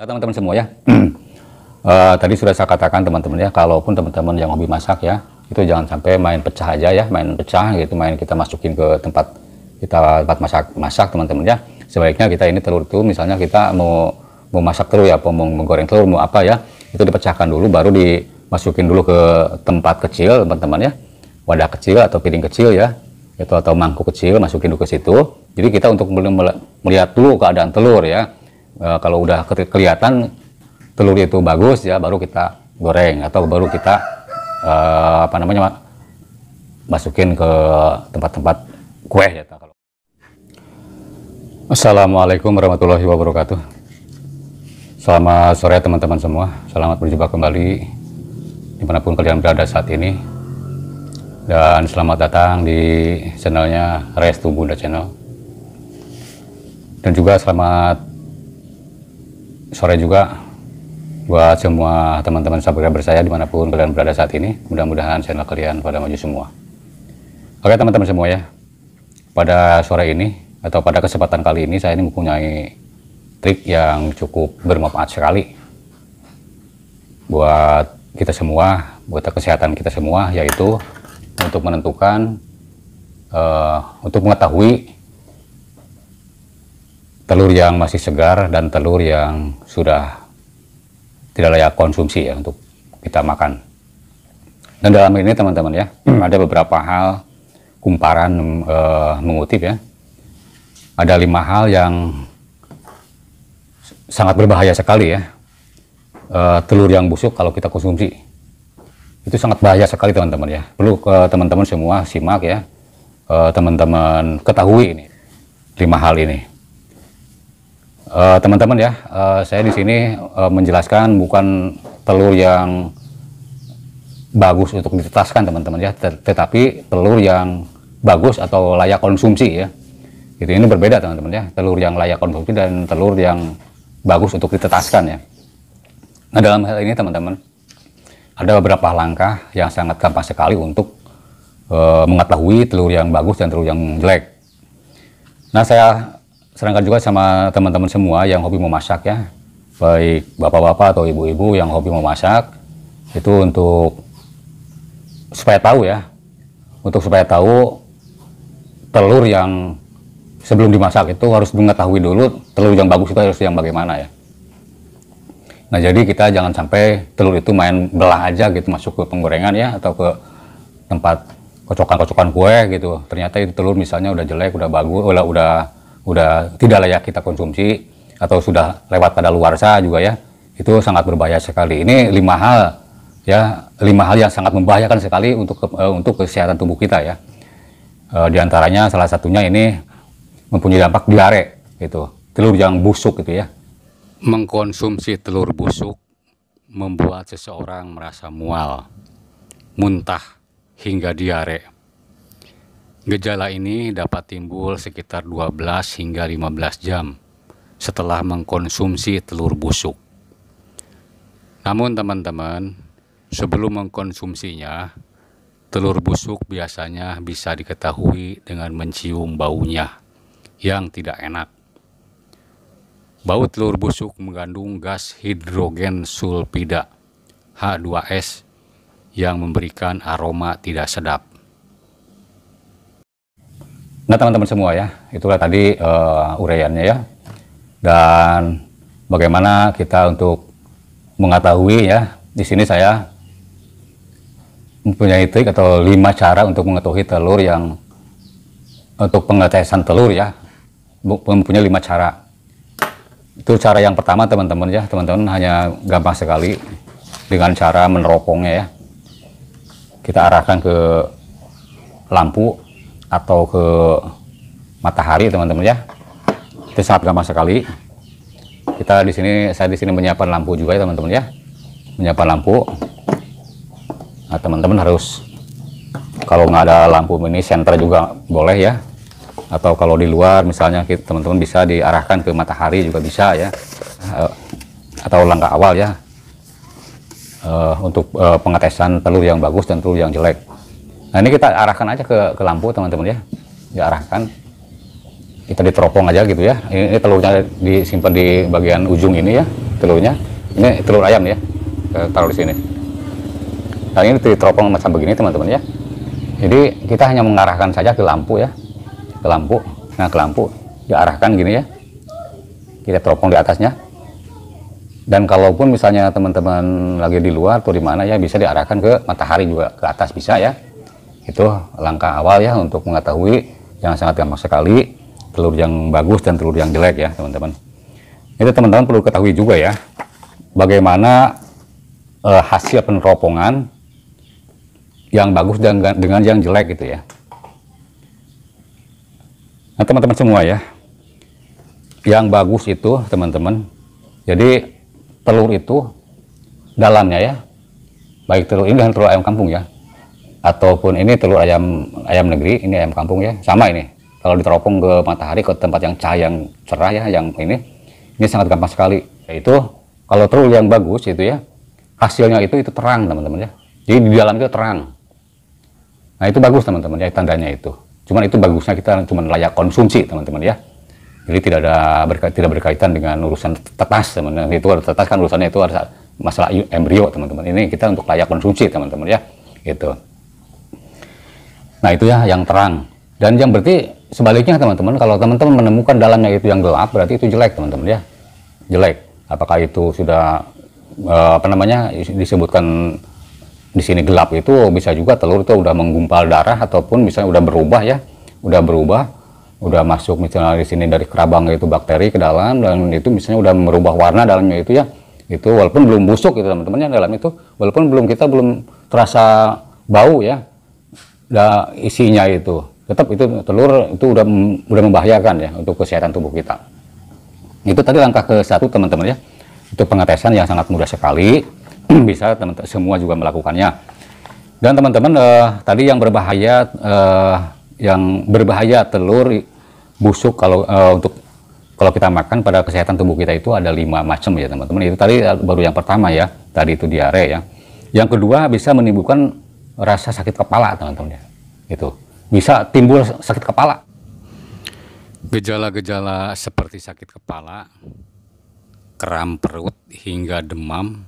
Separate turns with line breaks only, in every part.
Ya, teman-teman semua ya. Tadi sudah saya katakan teman-teman ya, kalaupun teman-teman yang hobi masak ya, itu jangan sampai main pecah aja ya, main pecah gitu, main kita masukin ke tempat masak teman-teman ya. Sebaiknya kita ini telur itu misalnya kita mau masak telur ya, mau menggoreng telur mau apa ya, itu dipecahkan dulu baru dimasukin dulu ke tempat kecil teman-teman ya, wadah kecil atau piring kecil ya, itu atau mangkuk kecil, masukin dulu ke situ. Jadi kita untuk melihat dulu keadaan telur ya. Kalau udah kelihatan telur itu bagus ya, baru kita goreng atau baru kita masukin ke tempat-tempat kue ya. Assalamualaikum warahmatullahi wabarakatuh. Selamat sore teman-teman semua, selamat berjumpa kembali dimanapun kalian berada saat ini, dan selamat datang di channelnya Restu Bunda Channel, dan juga selamat sore juga buat semua teman-teman subscriber saya dimanapun kalian berada saat ini. Mudah-mudahan channel kalian pada maju semua. Oke teman-teman semua ya, pada sore ini atau pada kesempatan kali ini saya ini mempunyai trik yang cukup bermanfaat sekali buat kita semua, buat kesehatan kita semua, yaitu untuk menentukan untuk mengetahui telur yang masih segar dan telur yang sudah tidak layak konsumsi ya untuk kita makan. Dan dalam ini teman-teman ya, ada beberapa hal kumparan mengutip ya. Ada 5 hal yang sangat berbahaya sekali ya. Telur yang busuk kalau kita konsumsi itu sangat bahaya sekali teman-teman ya. Perlu teman-teman semua simak ya, teman-teman ketahui ini 5 hal ini. Teman-teman ya, saya di sini menjelaskan bukan telur yang bagus untuk ditetaskan teman-teman ya, tetapi telur yang bagus atau layak konsumsi ya. Gitu, ini berbeda teman-teman ya, telur yang layak konsumsi dan telur yang bagus untuk ditetaskan ya. Nah dalam hal ini teman-teman, ada beberapa langkah yang sangat gampang sekali untuk mengetahui telur yang bagus dan telur yang jelek. Nah saya serangkan juga sama teman-teman semua yang hobi memasak ya, baik bapak-bapak atau ibu-ibu yang hobi memasak, itu untuk supaya tahu ya, telur yang sebelum dimasak itu harus mengetahui dulu telur yang bagus itu harus yang bagaimana ya. Nah jadi kita jangan sampai telur itu main belah aja gitu masuk ke penggorengan ya, atau ke tempat kocokan-kocokan kue gitu, ternyata itu telur misalnya udah jelek, udah bagus, udah tidak layak kita konsumsi, atau sudah lewat kadaluarsa juga ya, itu sangat berbahaya sekali. Ini 5 hal ya, 5 hal yang sangat membahayakan sekali untuk kesehatan tubuh kita ya. Di antaranya salah satunya ini mempunyai dampak diare gitu, telur yang busuk gitu ya. Mengkonsumsi telur busuk membuat seseorang merasa mual, muntah hingga diare. Gejala ini dapat timbul sekitar 12 hingga 15 jam setelah mengkonsumsi telur busuk. Namun teman-teman, sebelum mengkonsumsinya, telur busuk biasanya bisa diketahui dengan mencium baunya yang tidak enak. Bau telur busuk mengandung gas hidrogen sulfida H2S yang memberikan aroma tidak sedap. Nah teman-teman semua ya, itulah tadi uraiannya ya. Dan bagaimana kita untuk mengetahui ya, di sini saya mempunyai trik atau 5 cara untuk mengetahui telur yang untuk pengetesan telur ya, mempunyai 5 cara. Itu cara yang pertama teman-teman ya, teman-teman hanya gampang sekali dengan cara meneropongnya ya. Kita arahkan ke lampu atau ke matahari teman-teman ya, itu sangat gampang sekali. Saya di sini menyiapkan lampu juga ya teman-teman ya, menyiapkan lampu. Nah teman-teman harus, kalau nggak ada lampu mini senter juga boleh ya, atau kalau di luar misalnya teman-teman bisa diarahkan ke matahari juga bisa ya, atau langkah awal ya untuk pengetesan telur yang bagus dan telur yang jelek. Nah ini kita arahkan aja ke lampu teman-teman ya, diarahkan, kita diteropong aja gitu ya. Ini telurnya disimpan di bagian ujung ini ya, telurnya. Ini telur ayam ya, taruh di sini. Nah ini diteropong macam begini teman-teman ya. Jadi kita hanya mengarahkan saja ke lampu ya, ke lampu. Nah ke lampu diarahkan gini ya, kita teropong di atasnya. Dan kalaupun misalnya teman-teman lagi di luar atau di mana ya, bisa diarahkan ke matahari juga, ke atas bisa ya. Itu langkah awal ya untuk mengetahui yang sangat gampang sekali telur yang bagus dan telur yang jelek ya teman-teman. Itu teman-teman perlu ketahui juga ya, bagaimana hasil peneropongan yang bagus dengan yang jelek gitu ya. Nah teman-teman semua ya, yang bagus itu teman-teman, jadi telur itu dalamnya ya, baik telur ini dan telur ayam kampung ya, ataupun ini telur ayam negeri, ini ayam kampung ya, sama ini. Kalau diteropong ke matahari, ke tempat yang cahaya yang cerah ya, yang ini sangat gampang sekali. Yaitu kalau telur yang bagus itu ya, hasilnya itu terang teman-teman ya. Jadi di dalam itu terang. Nah itu bagus teman-teman ya, tandanya itu. Cuman itu bagusnya kita cuma layak konsumsi teman-teman ya. Jadi tidak berkaitan dengan urusan tetas teman-teman. Itu tetas kan urusannya itu ada masalah embrio teman-teman. Ini kita untuk layak konsumsi teman-teman ya. Gitu. Nah itu ya yang terang. Dan yang berarti sebaliknya teman-teman, kalau teman-teman menemukan dalamnya itu yang gelap, berarti itu jelek teman-teman ya. Jelek. Apakah itu sudah disebutkan di sini gelap, itu bisa juga telur itu udah menggumpal darah, ataupun misalnya udah berubah ya, udah masuk misalnya di sini dari kerabang itu bakteri ke dalam, dan itu misalnya udah merubah warna dalamnya itu ya. Itu walaupun belum busuk itu teman-teman ya, dalam itu walaupun kita belum terasa bau ya, isinya itu tetap itu telur itu udah membahayakan ya untuk kesehatan tubuh kita. Itu tadi langkah ke-1 teman-teman ya. Itu pengetesan yang sangat mudah sekali, bisa teman-teman semua juga melakukannya. Dan teman-teman tadi yang berbahaya telur busuk kalau kita makan pada kesehatan tubuh kita itu ada 5 macam ya teman-teman. Itu tadi baru yang pertama ya, tadi itu diare ya. Yang kedua bisa menimbulkan rasa sakit kepala teman-teman ya. Itu bisa timbul sakit kepala. Gejala-gejala seperti sakit kepala, kram perut hingga demam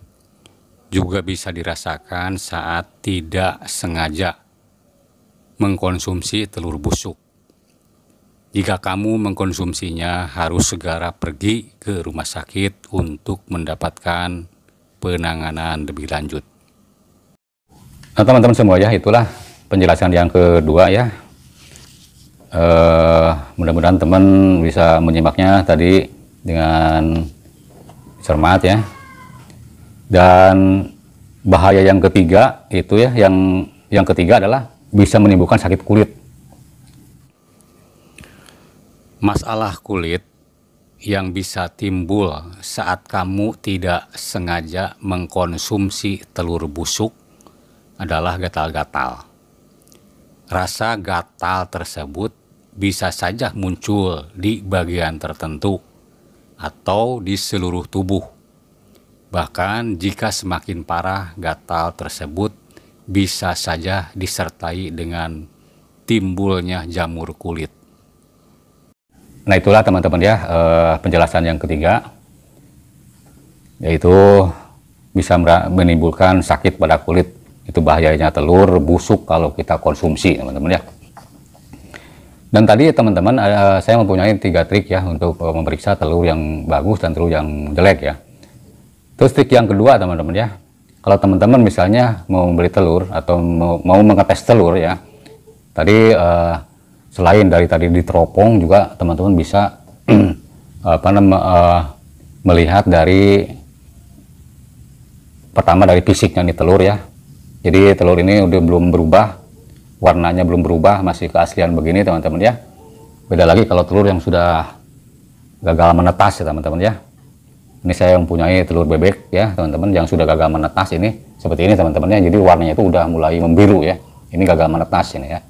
juga bisa dirasakan saat tidak sengaja mengkonsumsi telur busuk. Jika kamu mengkonsumsinya, harus segera pergi ke rumah sakit untuk mendapatkan penanganan lebih lanjut. Nah teman-teman semua ya, itulah penjelasan yang kedua ya. Mudah-mudahan teman bisa menyimaknya tadi dengan cermat ya. Dan bahaya yang ketiga itu ya, yang ketiga adalah bisa menimbulkan sakit kulit. Masalah kulit yang bisa timbul saat kamu tidak sengaja mengkonsumsi telur busuk adalah gatal-gatal. Rasa gatal tersebut bisa saja muncul di bagian tertentu atau di seluruh tubuh. Bahkan jika semakin parah, gatal tersebut bisa saja disertai dengan timbulnya jamur kulit. Nah itulah teman-teman ya, penjelasan yang ketiga, yaitu bisa menimbulkan sakit pada kulit. Itu bahayanya telur busuk kalau kita konsumsi teman-teman ya. Dan tadi teman-teman saya mempunyai 3 trik ya untuk memeriksa telur yang bagus dan telur yang jelek ya. Terus trik yang kedua teman-teman ya, kalau teman-teman misalnya mau membeli telur atau mau mengetes telur ya, tadi selain dari tadi diteropong juga teman-teman bisa melihat dari pertama dari fisiknya nih telur ya. Jadi telur ini udah belum berubah, warnanya belum berubah, masih keaslian begini teman-teman ya. Beda lagi kalau telur yang sudah gagal menetas ya teman-teman ya. Ini saya mempunyai telur bebek ya teman-teman yang sudah gagal menetas, ini seperti ini teman-teman ya. Jadi warnanya itu udah mulai membiru ya. Ini gagal menetas ini ya.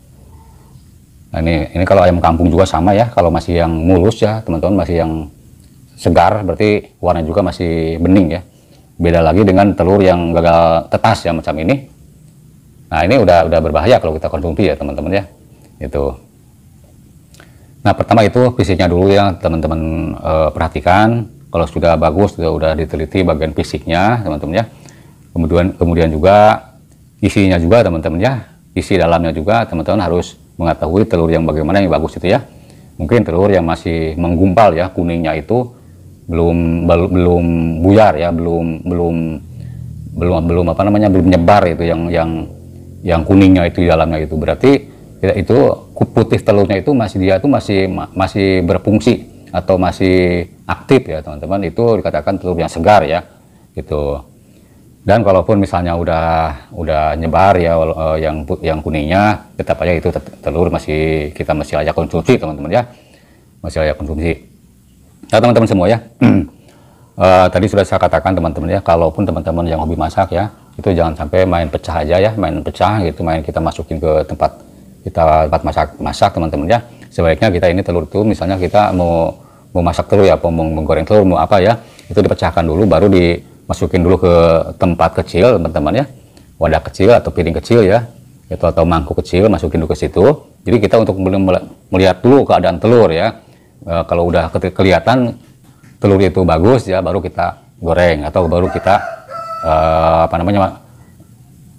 Nah ini kalau ayam kampung juga sama ya. Kalau masih yang mulus ya teman-teman, masih yang segar, berarti warnanya juga masih bening ya. Beda lagi dengan telur yang gagal tetas ya macam ini. Nah ini udah berbahaya kalau kita konsumsi ya teman-teman ya. Itu. Nah pertama itu fisiknya dulu ya teman-teman perhatikan. kalau sudah bagus, sudah diteliti bagian fisiknya teman-teman ya. Kemudian juga isinya juga teman-teman ya, isi dalamnya juga teman-teman harus mengetahui telur yang bagaimana yang bagus itu ya. Mungkin telur yang masih menggumpal ya, kuningnya itu belum buyar ya, belum apa namanya, belum nyebar itu yang kuningnya itu di dalamnya itu, berarti itu putih telurnya itu masih berfungsi atau masih aktif ya teman-teman, itu dikatakan telur yang segar ya gitu. Dan kalaupun misalnya udah nyebar ya yang kuningnya, tetap aja itu telur kita masih layak konsumsi teman-teman ya, masih layak konsumsi. Nah teman-teman semua ya, tadi sudah saya katakan teman-teman ya, kalaupun teman-teman yang hobi masak ya, itu jangan sampai main pecah aja ya, main pecah gitu, kita masukin ke tempat masak teman-teman ya. Sebaiknya kita ini telur itu, misalnya kita mau masak telur ya, mau menggoreng telur, mau apa ya, itu dipecahkan dulu, baru dimasukin dulu ke tempat kecil teman-teman ya, wadah kecil atau piring kecil ya, itu atau mangkuk kecil, masukin dulu ke situ. Jadi kita untuk melihat dulu keadaan telur ya. Kalau udah kelihatan telur itu bagus ya, baru kita goreng atau baru kita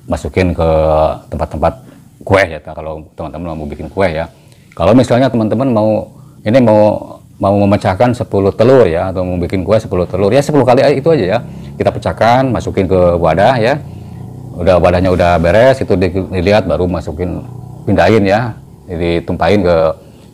masukin ke tempat-tempat kue ya, kalau teman-teman mau bikin kue ya. Kalau misalnya teman-teman mau memecahkan 10 telur ya, atau mau bikin kue 10 telur ya, 10 kali itu aja ya, kita pecahkan, masukin ke wadah ya, wadahnya udah beres, itu dilihat, baru pindahin ya, ditumpahin ke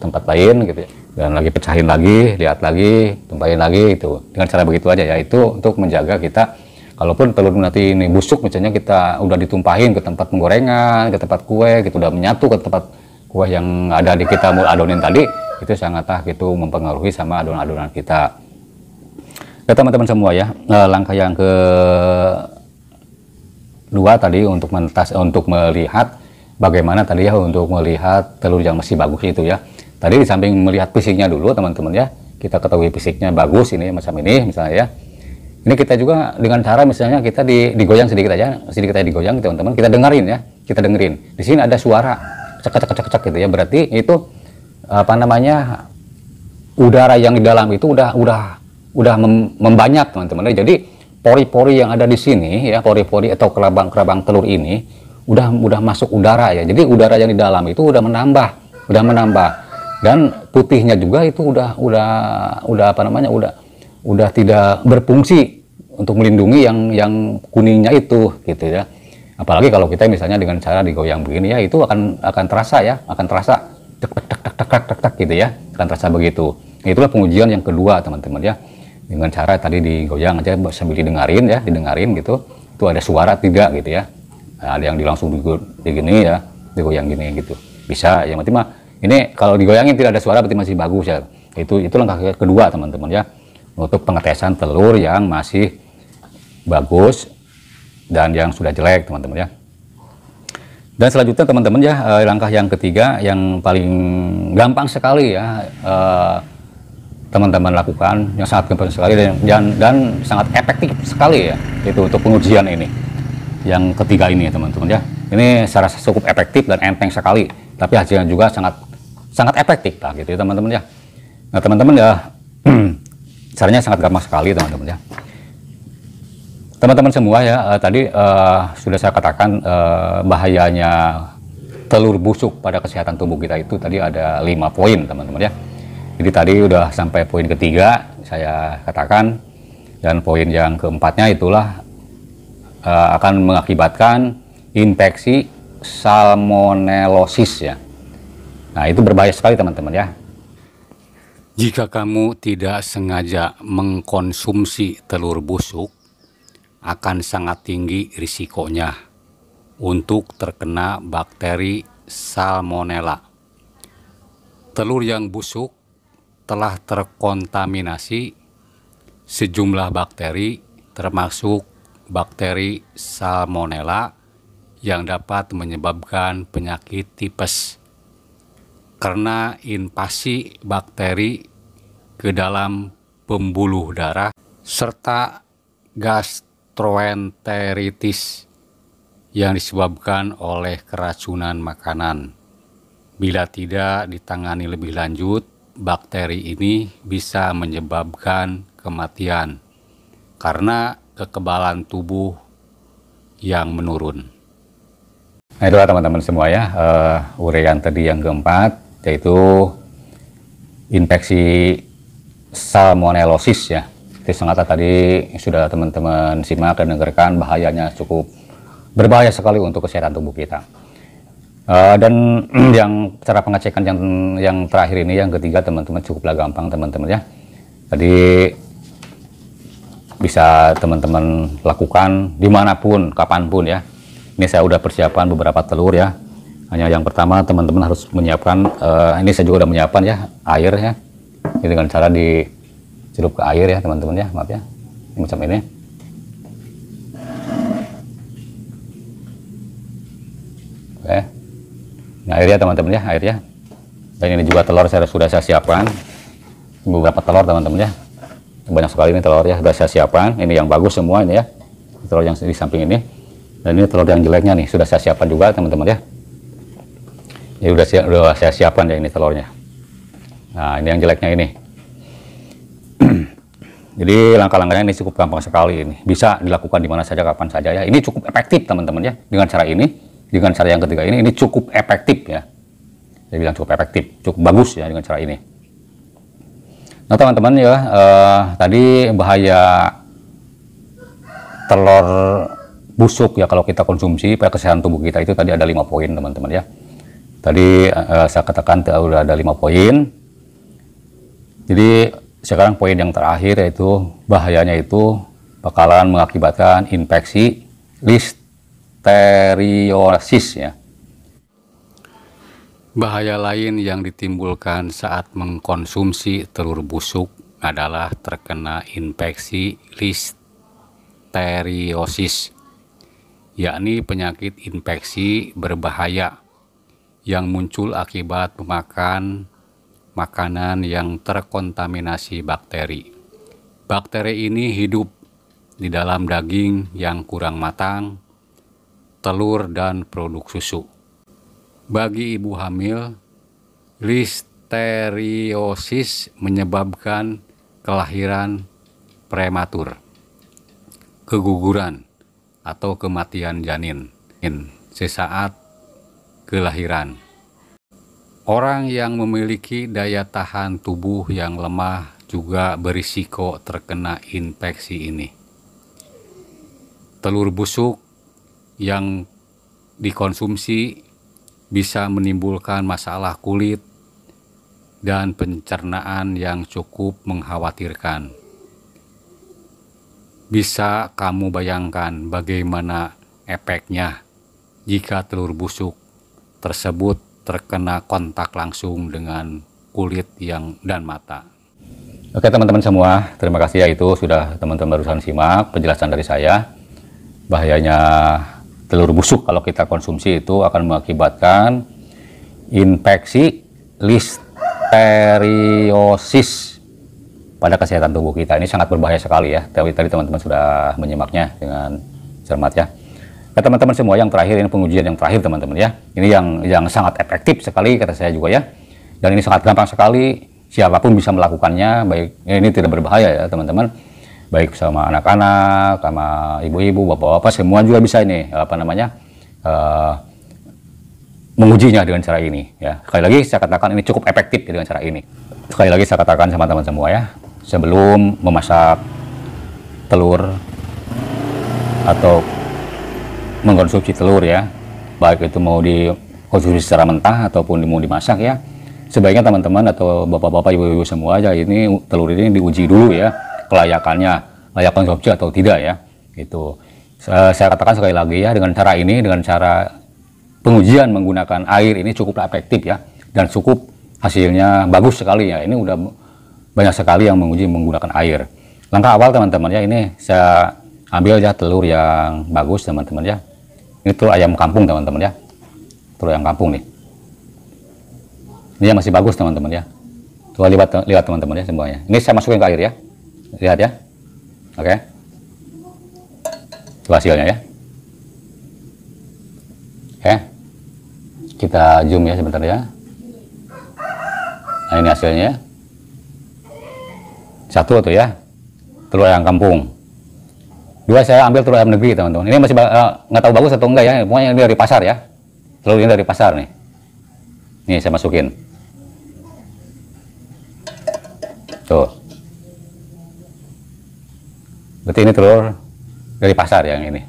tempat lain gitu ya, dan lagi pecahin lagi, lihat lagi, tumpahin lagi, itu dengan cara begitu aja ya. Itu untuk menjaga kita, kalaupun telur nanti ini busuk misalnya, kita udah ditumpahin ke tempat penggorengan, ke tempat kue gitu, udah menyatu ke tempat kue yang ada di kita mau adonin tadi, itu sangatlah gitu mempengaruhi sama adonan-adonan kita. Ya teman-teman semua ya, langkah yang kedua tadi untuk melihat bagaimana tadi ya, untuk melihat telur yang masih bagus itu ya. Tadi di samping melihat fisiknya dulu teman-teman ya, kita ketahui fisiknya bagus ini macam ini misalnya ya. Ini kita juga dengan cara misalnya kita digoyang sedikit aja digoyang teman-teman, kita dengerin ya, kita dengerin. Di sini ada suara cek gitu ya, berarti itu apa namanya, udara yang di dalam itu udah membanyak teman-teman. Jadi pori-pori yang ada di sini ya, pori-pori atau kerabang telur ini udah masuk udara ya. Jadi udara yang di dalam itu udah menambah. Dan putihnya juga itu udah apa namanya, udah tidak berfungsi untuk melindungi yang kuningnya itu gitu ya. Apalagi kalau kita misalnya dengan cara digoyang begini ya, itu akan terasa ya, tak gitu ya, akan terasa begitu. Itulah pengujian yang kedua teman-teman ya, dengan cara tadi digoyang aja sambil didengarin gitu, itu ada suara tidak gitu ya. Nah, ada yang langsung digini ya, digoyang gini gitu, bisa. Yang penting mah ini kalau digoyangin tidak ada suara berarti masih bagus ya. Itu langkah kedua teman-teman ya, untuk pengetesan telur yang masih bagus dan yang sudah jelek teman-teman ya. Dan selanjutnya teman-teman ya, langkah yang ketiga yang paling gampang sekali ya teman-teman lakukan, yang sangat gampang sekali dan sangat efektif sekali ya, itu untuk pengujian ini. Yang ketiga ini ya teman-teman ya, ini secara cukup efektif dan enteng sekali, tapi hasilnya juga sangat efektif lah gitu ya teman-teman ya. Nah teman-teman ya, caranya sangat gampang sekali teman-teman ya. Teman-teman semua ya, tadi sudah saya katakan bahayanya telur busuk pada kesehatan tubuh kita itu tadi ada 5 poin teman-teman ya. Jadi tadi udah sampai poin ketiga saya katakan, dan poin yang keempatnya itulah akan mengakibatkan infeksi salmonellosis ya. Nah itu berbahaya sekali teman-teman ya. Jika kamu tidak sengaja mengkonsumsi telur busuk, akan sangat tinggi risikonya untuk terkena bakteri salmonella. Telur yang busuk telah terkontaminasi sejumlah bakteri, termasuk bakteri salmonella yang dapat menyebabkan penyakit tipes karena invasi bakteri ke dalam pembuluh darah serta gastroenteritis yang disebabkan oleh keracunan makanan. Bila tidak ditangani lebih lanjut, bakteri ini bisa menyebabkan kematian karena kekebalan tubuh yang menurun. Nah, itulah teman-teman semua ya, uraian tadi yang keempat, yaitu infeksi salmonellosis ya. Itu sangat tadi sudah teman-teman simak dan dengarkan, bahayanya cukup berbahaya sekali untuk kesehatan tubuh kita. Dan yang cara pengecekan yang terakhir ini, yang ketiga teman-teman, cukuplah gampang teman-teman ya. Tadi bisa teman-teman lakukan dimanapun, kapanpun ya. Ini saya udah persiapan beberapa telur ya. Hanya yang pertama teman-teman harus menyiapkan, ini saya juga udah menyiapkan ya, air ya. Ini dengan cara dicelup ke air ya teman-teman ya, maaf ya. Ini macam ini. Oke. Nah, air ya teman-teman ya, air ya. Dan ini juga telur sudah saya siapkan. Beberapa telur teman-teman ya. Banyak sekali ini telur ya, sudah saya siapkan. Ini yang bagus semua ini ya. Telur yang di samping ini. Dan ini telur yang jeleknya nih, sudah saya siapkan juga teman-teman ya. Ini udah saya siapkan ya ini telurnya. Nah, ini yang jeleknya ini. Jadi langkah-langkahnya ini cukup gampang sekali ini. Bisa dilakukan di mana saja, kapan saja ya. Ini cukup efektif teman-teman ya. Dengan cara ini, dengan cara yang ketiga ini cukup efektif ya. Saya bilang cukup efektif, cukup bagus ya dengan cara ini. Nah teman-teman ya, tadi bahaya telur busuk ya kalau kita konsumsi pada kesehatan tubuh kita itu tadi ada 5 poin teman-teman ya. Tadi saya katakan sudah ada 5 poin. Jadi sekarang poin yang terakhir yaitu bahayanya itu bakalan mengakibatkan infeksi listeriosis ya. Bahaya lain yang ditimbulkan saat mengkonsumsi telur busuk adalah terkena infeksi listeriosis, yakni penyakit infeksi berbahaya yang muncul akibat memakan makanan yang terkontaminasi bakteri. Bakteri ini hidup di dalam daging yang kurang matang, telur, dan produk susu. Bagi ibu hamil, listeriosis menyebabkan kelahiran prematur, keguguran, atau kematian janin sesaat kelahiran. Orang yang memiliki daya tahan tubuh yang lemah juga berisiko terkena infeksi ini. Telur busuk yang dikonsumsi bisa menimbulkan masalah kulit dan pencernaan yang cukup mengkhawatirkan. Bisa kamu bayangkan bagaimana efeknya jika telur busuk tersebut terkena kontak langsung dengan kulit dan mata. Oke teman-teman semua, terima kasih ya, itu sudah teman-teman barusan simak penjelasan dari saya. Bahayanya telur busuk kalau kita konsumsi itu akan mengakibatkan infeksi listeriosis pada kesehatan tubuh kita. Ini sangat berbahaya sekali ya. Tadi teman-teman sudah menyimaknya dengan cermat ya. Nah, teman-teman semua, yang terakhir ini pengujian yang terakhir teman-teman ya. Ini yang sangat efektif sekali kata saya juga ya. Dan ini sangat gampang sekali, siapapun bisa melakukannya. Baik, ini tidak berbahaya ya teman-teman. Baik sama anak-anak, sama ibu-ibu, bapak-bapak, semua juga bisa ini mengujinya dengan cara ini ya. Sekali lagi saya katakan ini cukup efektif dengan cara ini. Sekali lagi saya katakan sama teman-teman semua ya, sebelum memasak telur atau mengkonsumsi telur ya, baik itu mau dikonsumsi secara mentah ataupun mau dimasak ya, sebaiknya teman-teman atau bapak-bapak, ibu-ibu semua aja ini telur ini diuji dulu ya, kelayakannya, layak konsumsi atau tidak ya. Itu saya katakan sekali lagi ya, dengan cara ini, dengan cara pengujian menggunakan air ini cukup efektif ya, dan cukup hasilnya bagus sekali ya. Ini udah banyak sekali yang menguji menggunakan air. Langkah awal teman-teman ya, ini saya ambil ya telur yang bagus teman-teman ya. Ini telur ayam kampung teman-teman ya, telur ayam kampung nih. Ini yang masih bagus teman-teman ya. Coba lihat teman-teman ya semuanya. Ini saya masukin ke air ya. Lihat ya. Oke. Itu hasilnya ya. Oke. Kita zoom ya sebentar ya. Nah, ini hasilnya. Satu tuh ya. telur ayam kampung. Dua saya ambil telur ayam negeri teman-teman. Ini masih nggak tahu bagus atau enggak ya. Pokoknya ini dari pasar ya. Telur ini dari pasar nih. Nih saya masukin. Tuh. Berarti ini telur dari pasar yang ini.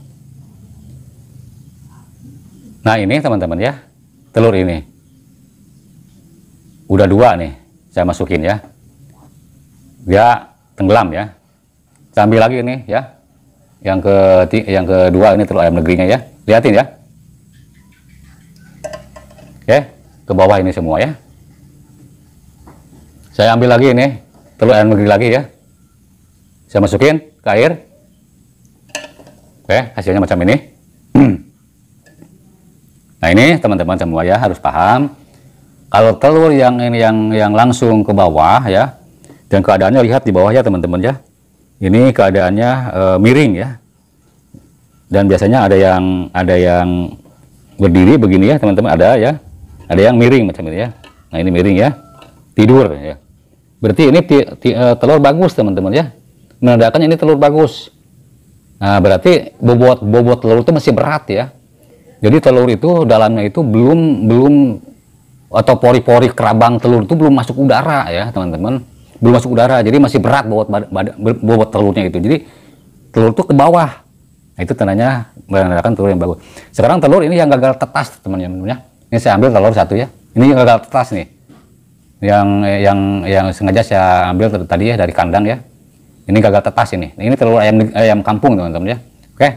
Nah ini teman-teman ya. Telur ini. Udah dua nih. Saya masukin ya. Dia tenggelam ya. Saya ambil lagi ini ya. Yang kedua ini telur ayam negerinya ya. Lihatin ya. Oke, ke bawah ini semua ya. Saya ambil lagi ini telur ayam negeri lagi ya. Saya masukin ke air. Oke, hasilnya macam ini. Nah ini teman-teman semua ya harus paham. Kalau telur yang ini yang langsung ke bawah ya, dan keadaannya lihat di bawah ya teman-teman ya. Ini keadaannya miring ya. Dan biasanya ada yang berdiri begini ya teman-teman, ada ya. Ada yang miring macam ini ya. Nah ini miring ya. Tidur ya. Berarti ini telur bagus teman-teman ya. Menandakan ini telur bagus. Nah berarti bobot telur itu masih berat ya. Jadi telur itu dalamnya itu belum atau pori-pori kerabang telur itu belum masuk udara ya teman-teman. Belum masuk udara. Jadi masih berat bobot telurnya itu. Jadi telur itu ke bawah. Nah, itu tandanya menandakan telur yang bagus. Sekarang telur ini yang gagal tetas teman-teman ya. Ini saya ambil telur satu ya. Ini yang gagal tetas nih. Yang sengaja saya ambil tadi ya dari kandang ya. Ini gagal tetas ini. Ini telur ayam kampung teman-teman ya. Oke.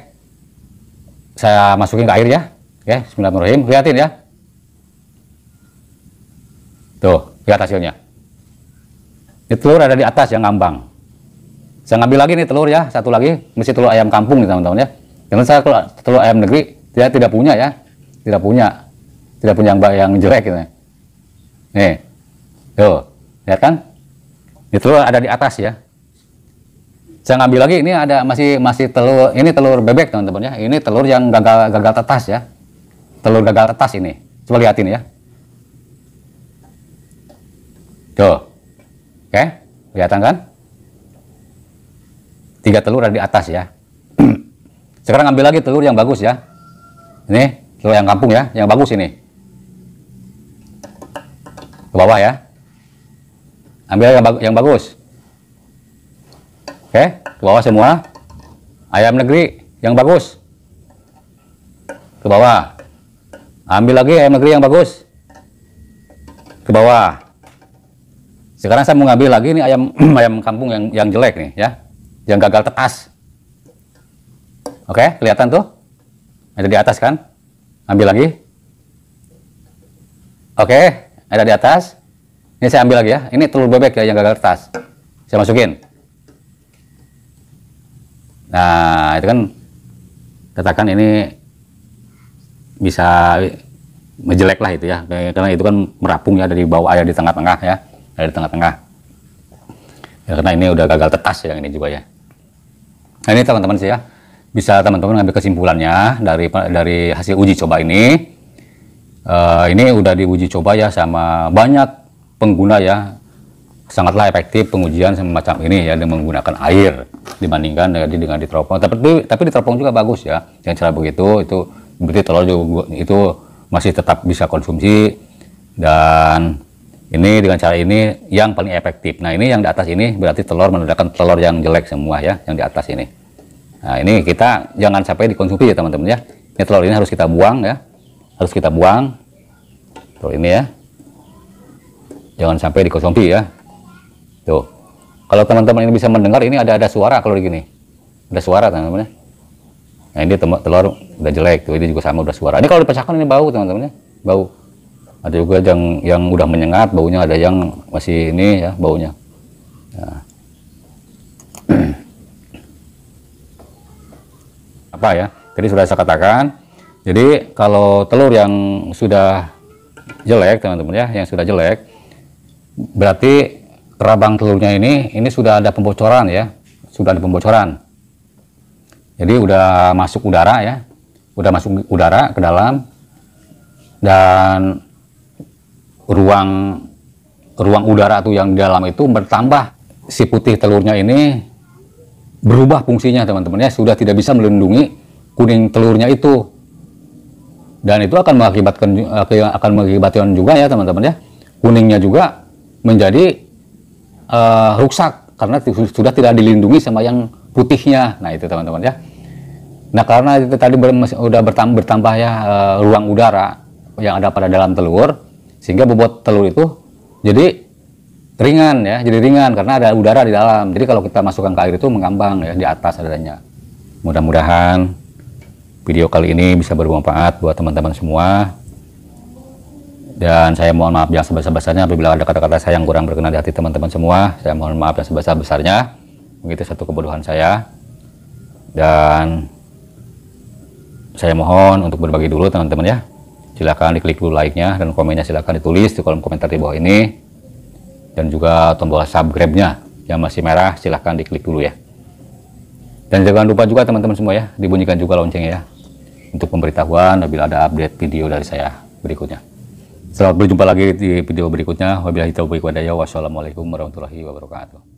Saya masukin ke air ya. Oke, bismillahirrahmanirrahim. Lihatin ya. Tuh, lihat hasilnya. Ini telur ada di atas yang ngambang. Saya ngambil lagi nih telur ya, satu lagi, mesti telur ayam kampung nih teman-teman ya. Karena saya telur ayam negeri dia tidak punya ya. Tidak punya yang jelek gitu. Nih. Tuh, lihat kan? Ini telur ada di atas ya. Saya ngambil lagi, ini ada masih telur, ini telur bebek teman-teman ya. Ini telur yang gagal tetas ya. Telur gagal tetas ini. Coba lihatin ya. Tuh. Oke, kelihatan kan? 3 telur ada di atas ya. Sekarang ambil lagi telur yang bagus ya. Ini telur yang kampung ya, yang bagus ini. Ke bawah ya. Ambil yang bagus. Oke, ke bawah semua. Ayam negeri yang bagus. Ke bawah. Ambil lagi ayam negeri yang bagus. Ke bawah. Sekarang saya mau ngambil lagi nih ayam kampung yang jelek nih ya. Yang gagal tetas. Oke, kelihatan tuh? Ada di atas kan? Ambil lagi. Oke, ada di atas. Ini saya ambil lagi ya. Ini telur bebek ya yang gagal tetas. Saya masukin. Nah, itu kan katakan ini bisa menjelek lah itu ya. Karena itu kan merapung ya dari bawah air di tengah-tengah ya. Dari tengah-tengah. Ya, karena ini udah gagal tetas ya yang ini juga ya. Nah ini teman-teman sih ya, bisa teman-teman ngambil kesimpulannya dari hasil uji coba ini. Ini udah diuji coba ya sama banyak pengguna ya, sangatlah efektif pengujian semacam ini ya dengan menggunakan air dibandingkan dengan di teropong. Tapi di teropong juga bagus ya, dengan cara begitu itu berarti telur juga itu masih tetap bisa konsumsi, dan ini dengan cara ini yang paling efektif. Nah ini yang di atas ini berarti telur menandakan telur yang jelek semua ya, yang di atas ini. Nah ini kita jangan sampai dikonsumsi ya teman-teman ya. Ini telur ini harus kita buang ya, harus kita buang telur ini ya. Jangan sampai dikonsumsi ya. Tuh, kalau teman-teman ini bisa mendengar, ini ada suara kalau begini, ada suara teman-teman ya. Nah ini telur udah jelek tuh, ini juga sama udah suara. Ini kalau dipecahkan ini bau teman-teman ya, bau. Ada juga yang udah menyengat baunya, ada yang masih ini ya baunya. Nah. Apa ya? Tadi sudah saya katakan. Jadi kalau telur yang sudah jelek teman-teman ya, yang sudah jelek, berarti kerabang telurnya ini sudah ada pembocoran ya, sudah ada pembocoran. Jadi udah masuk udara ya, udah masuk udara ke dalam, dan ruang udara tuh yang di dalam itu bertambah, si putih telurnya ini berubah fungsinya teman-teman ya, sudah tidak bisa melindungi kuning telurnya itu, dan itu akan mengakibatkan juga ya teman-teman ya, kuningnya juga menjadi rusak karena sudah tidak dilindungi sama yang putihnya. Nah itu teman-teman ya. Nah karena itu tadi udah bertambah ya ruang udara yang ada pada dalam telur, sehingga bobot telur itu jadi ringan ya, jadi ringan karena ada udara di dalam. Jadi kalau kita masukkan ke air itu mengambang ya di atas adanya. Mudah-mudahan video kali ini bisa bermanfaat buat teman-teman semua. Dan saya mohon maaf yang sebesar-besarnya apabila ada kata-kata saya yang kurang berkenan di hati teman-teman semua. Saya mohon maaf yang sebesar-besarnya. Begitu satu kebodohan saya. Dan saya mohon untuk berbagi dulu teman-teman ya. Silahkan diklik dulu like-nya dan komennya silahkan ditulis di kolom komentar di bawah ini. Dan juga tombol subscribe-nya yang masih merah silahkan diklik dulu ya. Dan jangan lupa juga teman-teman semua ya, dibunyikan juga loncengnya ya, untuk pemberitahuan apabila ada update video dari saya berikutnya. Selamat berjumpa lagi di video berikutnya. Wabillahi taufiq wal hidayah. Wassalamualaikum warahmatullahi wabarakatuh.